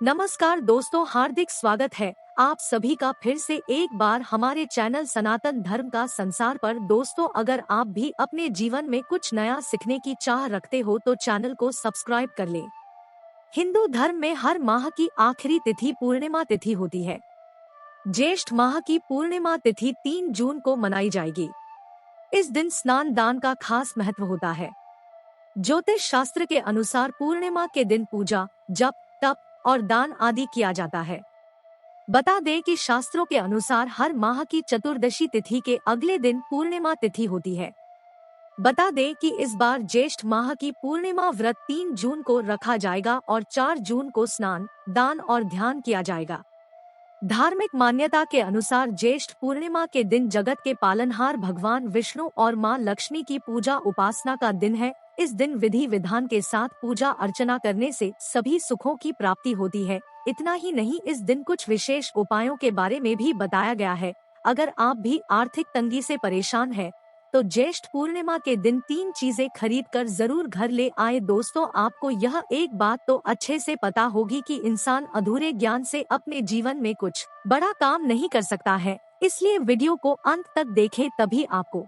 नमस्कार दोस्तों, हार्दिक स्वागत है आप सभी का फिर से एक बार हमारे चैनल सनातन धर्म का संसार पर। दोस्तों, अगर आप भी अपने जीवन में कुछ नया सीखने की चाह रखते हो तो चैनल को सब्सक्राइब कर लें। हिंदू धर्म में हर माह की आखिरी तिथि पूर्णिमा तिथि होती है। ज्येष्ठ माह की पूर्णिमा तिथि 3 जून को मनाई जाएगी। इस दिन स्नान दान का खास महत्व होता है। ज्योतिष शास्त्र के अनुसार पूर्णिमा के दिन पूजा, जप, तप और दान आदि किया जाता है। बता दें कि शास्त्रों के अनुसार हर माह की चतुर्दशी तिथि के अगले दिन पूर्णिमा तिथि होती है। बता दें कि इस बार ज्येष्ठ माह की पूर्णिमा व्रत 3 जून को रखा जाएगा और 4 जून को स्नान, दान और ध्यान किया जाएगा। धार्मिक मान्यता के अनुसार ज्येष्ठ पूर्णिमा के दिन जगत के पालनहार भगवान विष्णु और मां लक्ष्मी की पूजा उपासना का दिन है। इस दिन विधि विधान के साथ पूजा अर्चना करने से सभी सुखों की प्राप्ति होती है। इतना ही नहीं, इस दिन कुछ विशेष उपायों के बारे में भी बताया गया है। अगर आप भी आर्थिक तंगी से परेशान हैं, तो ज्येष्ठ पूर्णिमा के दिन 3 चीजें खरीद कर जरूर घर ले आए। दोस्तों, आपको यह एक बात तो अच्छे से पता होगी कि इंसान अधूरे ज्ञान से अपने जीवन में कुछ बड़ा काम नहीं कर सकता है। इसलिए वीडियो को अंत तक देखें, तभी आपको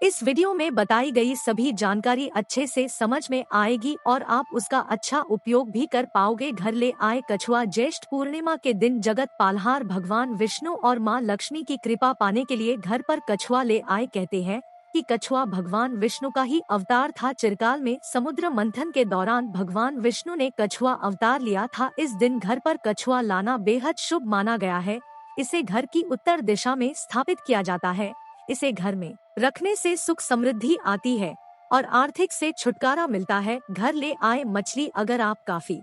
इस वीडियो में बताई गई सभी जानकारी अच्छे से समझ में आएगी और आप उसका अच्छा उपयोग भी कर पाओगे। घर ले आए कछुआ। ज्येष्ठ पूर्णिमा के दिन जगत पालनहार भगवान विष्णु और मां लक्ष्मी की कृपा पाने के लिए घर पर कछुआ ले आए। कहते हैं कि कछुआ भगवान विष्णु का ही अवतार था। चिरकाल में समुद्र मंथन के दौरान भगवान विष्णु ने कछुआ अवतार लिया था। इस दिन घर पर कछुआ लाना बेहद शुभ माना गया है। इसे घर की उत्तर दिशा में स्थापित किया जाता है। इसे घर में रखने से सुख समृद्धि आती है और आर्थिक से छुटकारा मिलता है। घर ले आए मछली। अगर आप काफी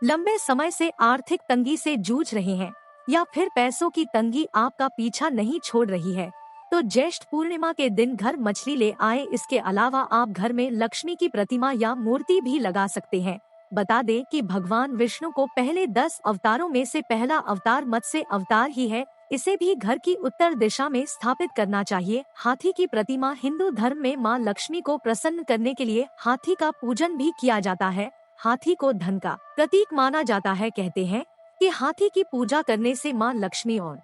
लंबे समय से आर्थिक तंगी से जूझ रहे हैं या फिर पैसों की तंगी आपका पीछा नहीं छोड़ रही है, तो ज्येष्ठ पूर्णिमा के दिन घर मछली ले आए। इसके अलावा आप घर में लक्ष्मी की प्रतिमा या मूर्ति भी लगा सकते हैं। बता दें कि भगवान विष्णु को पहले 10 अवतारों में से पहला अवतार मत्स्य अवतार ही है। इसे भी घर की उत्तर दिशा में स्थापित करना चाहिए। हाथी की प्रतिमा। हिंदू धर्म में मां लक्ष्मी को प्रसन्न करने के लिए हाथी का पूजन भी किया जाता है। हाथी को धन का प्रतीक माना जाता है। कहते हैं कि हाथी की पूजा करने से मां लक्ष्मी और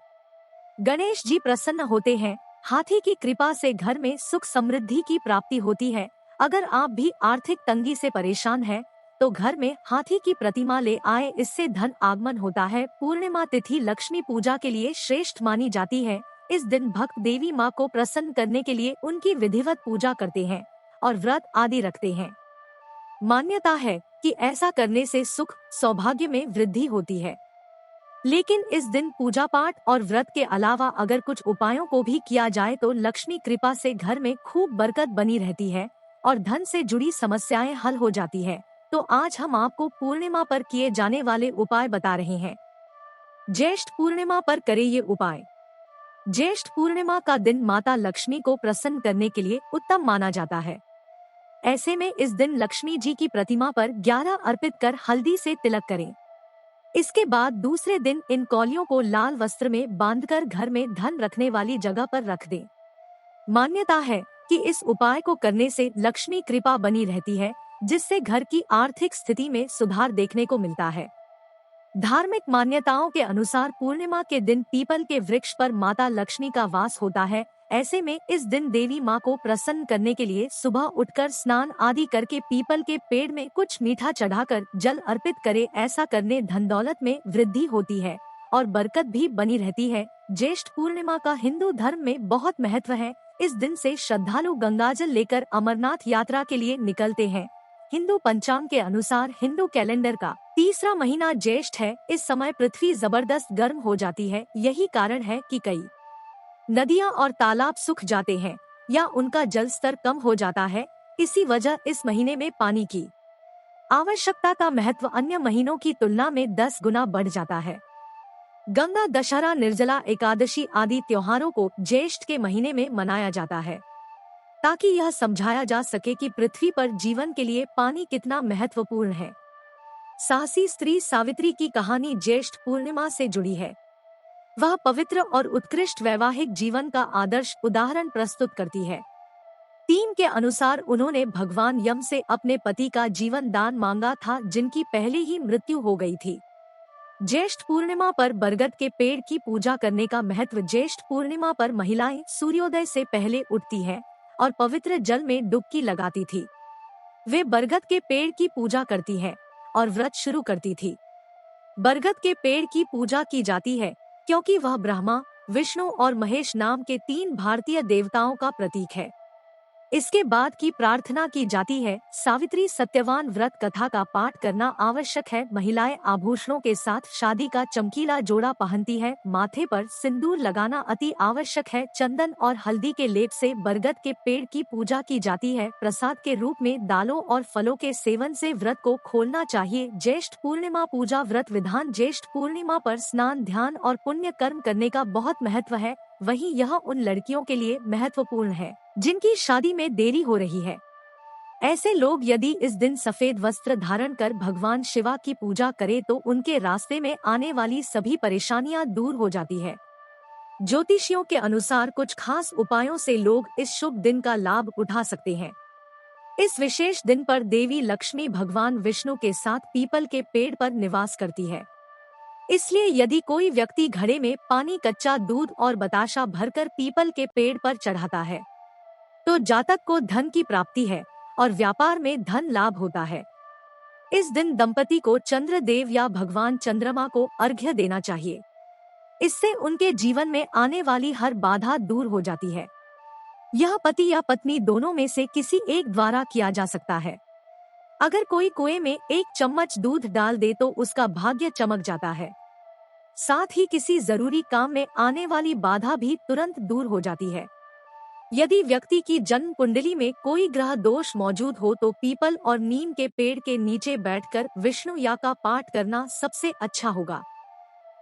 गणेश जी प्रसन्न होते हैं। हाथी की कृपा से घर में सुख समृद्धि की प्राप्ति होती है। अगर आप भी आर्थिक तंगी से परेशान हैं, तो घर में हाथी की प्रतिमा ले आए। इससे धन आगमन होता है। पूर्णिमा तिथि लक्ष्मी पूजा के लिए श्रेष्ठ मानी जाती है। इस दिन भक्त देवी माँ को प्रसन्न करने के लिए उनकी विधिवत पूजा करते हैं और व्रत आदि रखते हैं। मान्यता है कि ऐसा करने से सुख सौभाग्य में वृद्धि होती है। लेकिन इस दिन पूजा पाठ और व्रत के अलावा अगर कुछ उपायों को भी किया जाए तो लक्ष्मी कृपा से घर में खूब बरकत बनी रहती है और धन से जुड़ी समस्याएं हल हो जाती है। तो आज हम आपको पूर्णिमा पर किए जाने वाले उपाय बता रहे हैं। ज्येष्ठ पूर्णिमा पर करें ये उपाय। ज्येष्ठ पूर्णिमा का दिन माता लक्ष्मी को प्रसन्न करने के लिए उत्तम माना जाता है। ऐसे में इस दिन लक्ष्मी जी की प्रतिमा पर 11 अर्पित कर हल्दी से तिलक करें। इसके बाद दूसरे दिन इन कौलियों को लाल वस्त्र में बांधकर घर में धन रखने वाली जगह पर रख दें। मान्यता है कि इस उपाय को करने से लक्ष्मी कृपा बनी रहती है, जिससे घर की आर्थिक स्थिति में सुधार देखने को मिलता है। धार्मिक मान्यताओं के अनुसार पूर्णिमा के दिन पीपल के वृक्ष पर माता लक्ष्मी का वास होता है। ऐसे में इस दिन देवी माँ को प्रसन्न करने के लिए सुबह उठकर स्नान आदि करके पीपल के पेड़ में कुछ मीठा चढ़ाकर जल अर्पित करे। ऐसा करने धन दौलत में वृद्धि होती है और बरकत भी बनी रहती है। ज्येष्ठ पूर्णिमा का हिंदू धर्म में बहुत महत्व है। इस दिन से श्रद्धालु गंगाजल लेकर अमरनाथ यात्रा के लिए निकलते हैं। हिंदू पंचांग के अनुसार हिंदू कैलेंडर का तीसरा महीना ज्येष्ठ है। इस समय पृथ्वी जबरदस्त गर्म हो जाती है। यही कारण है कि कई नदियां और तालाब सूख जाते हैं या उनका जल स्तर कम हो जाता है। इसी वजह इस महीने में पानी की आवश्यकता का महत्व अन्य महीनों की तुलना में 10 गुना बढ़ जाता है। गंगा दशहरा, निर्जला एकादशी आदि त्योहारों को ज्येष्ठ के महीने में मनाया जाता है, ताकि यह समझाया जा सके कि पृथ्वी पर जीवन के लिए पानी कितना महत्वपूर्ण है। साहसी स्त्री सावित्री की कहानी ज्येष्ठ पूर्णिमा से जुड़ी है। वह पवित्र और उत्कृष्ट वैवाहिक जीवन का आदर्श उदाहरण प्रस्तुत करती है। थीम के अनुसार उन्होंने भगवान यम से अपने पति का जीवन दान मांगा था, जिनकी पहले ही मृत्यु हो गई थी। ज्येष्ठ पूर्णिमा पर बरगद के पेड़ की पूजा करने का महत्व। ज्येष्ठ पूर्णिमा पर महिलाएं सूर्योदय से पहले उठती हैं और पवित्र जल में डुबकी लगाती थी। वे बरगद के पेड़ की पूजा करती हैं और व्रत शुरू करती थी। बरगद के पेड़ की पूजा की जाती है क्योंकि वह ब्रह्मा, विष्णु और महेश नाम के 3 भारतीय देवताओं का प्रतीक है। इसके बाद की प्रार्थना की जाती है। सावित्री सत्यवान व्रत कथा का पाठ करना आवश्यक है। महिलाएं आभूषणों के साथ शादी का चमकीला जोड़ा पहनती है। माथे पर सिंदूर लगाना अति आवश्यक है। चंदन और हल्दी के लेप से बरगद के पेड़ की पूजा की जाती है। प्रसाद के रूप में दालों और फलों के सेवन से व्रत को खोलना चाहिए। ज्येष्ठ पूर्णिमा पूजा व्रत विधान। ज्येष्ठ पूर्णिमा पर स्नान, ध्यान और पुण्य कर्म करने का बहुत महत्व है। वहीं यह उन लड़कियों के लिए महत्वपूर्ण है जिनकी शादी में देरी हो रही है। ऐसे लोग यदि इस दिन सफेद वस्त्र धारण कर भगवान शिवा की पूजा करें तो उनके रास्ते में आने वाली सभी परेशानियां दूर हो जाती है। ज्योतिषियों के अनुसार कुछ खास उपायों से लोग इस शुभ दिन का लाभ उठा सकते हैं। इस विशेष दिन पर देवी लक्ष्मी भगवान विष्णु के साथ पीपल के पेड़ पर निवास करती है। इसलिए यदि कोई व्यक्ति घड़े में पानी, कच्चा दूध और बताशा भरकर पीपल के पेड़ पर चढ़ाता है तो जातक को धन की प्राप्ति है और व्यापार में धन लाभ होता है। इस दिन दंपति को चंद्रदेव या भगवान चंद्रमा को अर्घ्य देना चाहिए। इससे उनके जीवन में आने वाली हर बाधा दूर हो जाती है। यह पति या पत्नी दोनों में से किसी एक द्वारा किया जा सकता है। अगर कोई कुएं में 1 चम्मच दूध डाल दे तो उसका भाग्य चमक जाता है। साथ ही किसी जरूरी काम में आने वाली बाधा भी तुरंत दूर हो जाती है। यदि व्यक्ति की जन्म कुंडली में कोई ग्रह दोष मौजूद हो तो पीपल और नीम के पेड़ के नीचे बैठकर विष्णु या का पाठ करना सबसे अच्छा होगा।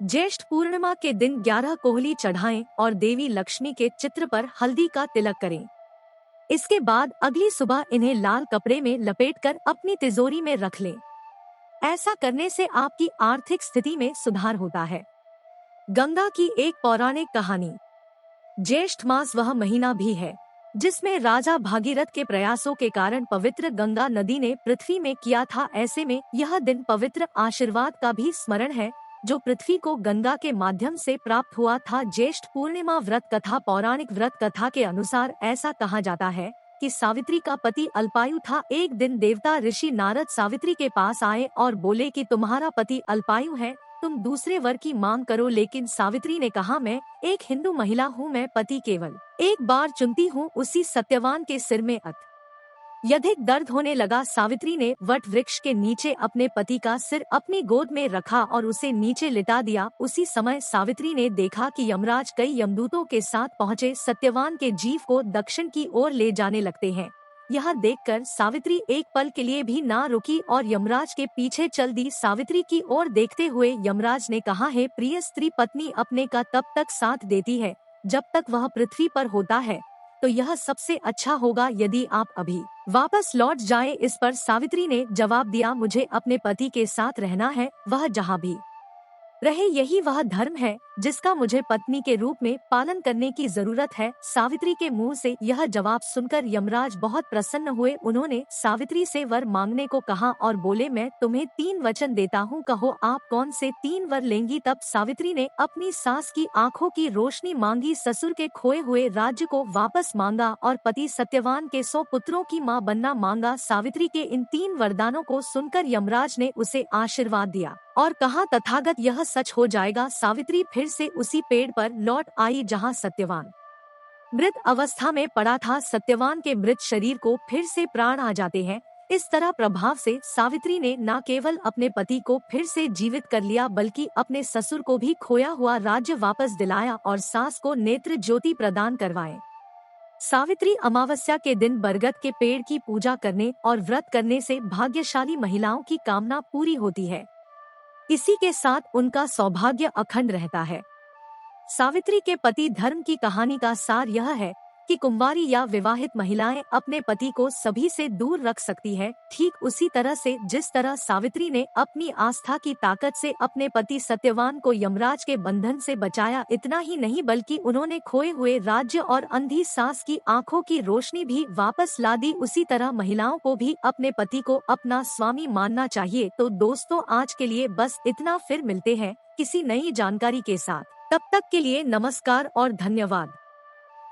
ज्येष्ठ पूर्णिमा के दिन 11 कोहली चढ़ाएं और देवी लक्ष्मी के चित्र पर हल्दी का तिलक करें। इसके बाद अगली सुबह इन्हें लाल कपड़े में लपेटकर अपनी तिजोरी में रख लें। ऐसा करने से आपकी आर्थिक स्थिति में सुधार होता है। गंगा की एक पौराणिक कहानी। ज्येष्ठ मास वह महीना भी है जिसमें राजा भागीरथ के प्रयासों के कारण पवित्र गंगा नदी ने पृथ्वी में किया था। ऐसे में यह दिन पवित्र आशीर्वाद का भी स्मरण है जो पृथ्वी को गंगा के माध्यम से प्राप्त हुआ था। ज्येष्ठ पूर्णिमा व्रत कथा। पौराणिक व्रत कथा के अनुसार ऐसा कहा जाता है कि सावित्री का पति अल्पायु था। एक दिन देवता ऋषि नारद सावित्री के पास आए और बोले कि तुम्हारा पति अल्पायु है, तुम दूसरे वर की मांग करो। लेकिन सावित्री ने कहा, मैं एक हिंदू महिला हूँ, मैं पति केवल एक बार चुनती हूँ। उसी सत्यवान के सिर में अत्यधिक दर्द होने लगा। सावित्री ने वट वृक्ष के नीचे अपने पति का सिर अपनी गोद में रखा और उसे नीचे लिटा दिया। उसी समय सावित्री ने देखा कि यमराज कई यमदूतों के साथ पहुँचे सत्यवान के जीव को दक्षिण की ओर ले जाने लगते हैं। यह देखकर सावित्री एक पल के लिए भी ना रुकी और यमराज के पीछे चल दी। सावित्री की ओर देखते हुए यमराज ने कहा, है प्रिय स्त्री, पत्नी अपने का तब तक साथ देती है जब तक वह पृथ्वी पर होता है, तो यह सबसे अच्छा होगा यदि आप अभी वापस लौट जाए। इस पर सावित्री ने जवाब दिया, मुझे अपने पति के साथ रहना है, वह जहाँ भी रहे यही वह धर्म है जिसका मुझे पत्नी के रूप में पालन करने की जरूरत है। सावित्री के मुंह से यह जवाब सुनकर यमराज बहुत प्रसन्न हुए। उन्होंने सावित्री से वर मांगने को कहा और बोले, मैं तुम्हें 3 वचन देता हूँ, कहो आप कौन से 3 वर लेंगी। तब सावित्री ने अपनी सास की आंखों की रोशनी मांगी, ससुर के खोए हुए राज्य को वापस मांगा और पति सत्यवान के 100 पुत्रों की माँ बनना मांगा। सावित्री के इन 3 वरदानों को सुनकर यमराज ने उसे आशीर्वाद दिया और कहा, तथागत यह सच हो जाएगा। सावित्री फिर से उसी पेड़ पर लौट आई जहां सत्यवान मृत अवस्था में पड़ा था। सत्यवान के मृत शरीर को फिर से प्राण आ जाते हैं। इस तरह प्रभाव से सावित्री ने न केवल अपने पति को फिर से जीवित कर लिया बल्कि अपने ससुर को भी खोया हुआ राज्य वापस दिलाया और सास को नेत्र ज्योति प्रदान करवाए। सावित्री अमावस्या के दिन बरगद के पेड़ की पूजा करने और व्रत करने से भाग्यशाली महिलाओं की कामना पूरी होती है। इसी के साथ उनका सौभाग्य अखंड रहता है। सावित्री के पति धर्म की कहानी का सार यह है कि कुंवारी या विवाहित महिलाएं अपने पति को सभी से दूर रख सकती है, ठीक उसी तरह से जिस तरह सावित्री ने अपनी आस्था की ताकत से अपने पति सत्यवान को यमराज के बंधन से बचाया। इतना ही नहीं बल्कि उन्होंने खोए हुए राज्य और अंधी सास की आंखों की रोशनी भी वापस ला दी। उसी तरह महिलाओं को भी अपने पति को अपना स्वामी मानना चाहिए। तो दोस्तों, आज के लिए बस इतना, फिर मिलते हैं किसी नई जानकारी के साथ। तब तक के लिए नमस्कार और धन्यवाद।